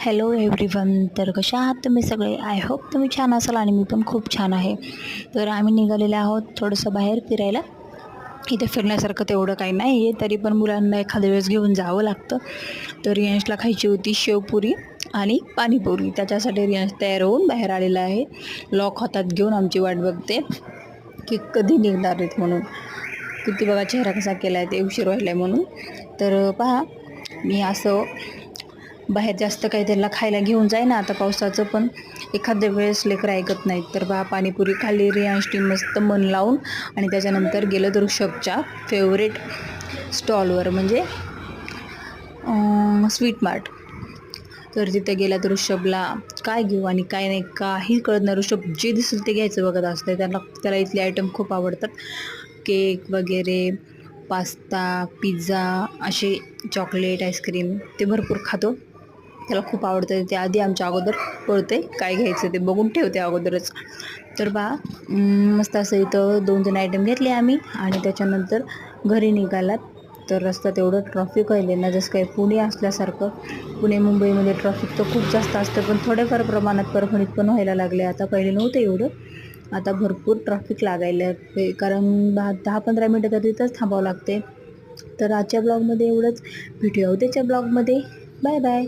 Hello everyone. तर कशा आहात तुम्ही सगळे? आय होप तुम्ही छान असाल आणि मी पण खूप छान आहे. तर आम्ही निघालेले आहोत थोडंसं बाहेर फिरायला. इथे फिरण्यासारखं तेवढं काही नाही आहे, तरी पण मुलांना एखाद्या वेळेस घेऊन जावं लागतं. तर रियांशला खायची होती शेवपुरी आणि पाणीपुरी. त्याच्यासाठी रियांश तयार होऊन बाहेर आलेला आहे. लॉक हातात घेऊन आमची वाट बघते की कधी निघणार आहेत म्हणून. किती बघा चेहरा कसा केला आहे, ते उशीर व्हायला आहे म्हणून. तर पहा, मी असं बाहेर जास्त काही त्यांना खायला घेऊन जाय ना आता पावसाचं, पण एखाद्या वेळेस लेकरं ऐकत नाहीत. तर बा पाणीपुरी खाल्ली रियांशनी मस्त मन लावून, आणि त्याच्यानंतर गेलं तर ऋषभच्या फेवरेट स्टॉलवर, म्हणजे स्वीट मार्ट. तर तिथे गेला तर ऋषभला काय घेऊ आणि काय नाही काही कळत नाही. ऋषभ जे दिसेल ते घ्यायचं बघत असतं. त्याला इथले आयटम खूप आवडतात. केक वगैरे, पास्ता, पिझ्झा, असे चॉकलेट, आईस्क्रीम ते भरपूर खातो. त्याला खूप आवडतं. ते आधी आमच्या अगोदर पळते काय घ्यायचं ते बघून ठेवते अगोदरच. तर मस्त असं इथं 2-3 आयटम घेतले आम्ही आणि त्याच्यानंतर घरी निघालात. तर रस्त्यात एवढं ट्रॉफिक व्हायले ना, जसं काही पुणे असल्यासारखं. पुणे मुंबईमध्ये ट्रॉफिक तर खूप जास्त असतं, पण थोड्याफार प्रमाणात परभणीत पण व्हायला लागले आता. पहिले नव्हतं एवढं, आता भरपूर ट्रॅफिक लागायला. कारण 10-15 मिनटं तर तिथंच थांबावं लागते. तर आजच्या ब्लॉगमध्ये एवढंच. भेटूया उद्याच्या ब्लॉगमध्ये. Bye bye.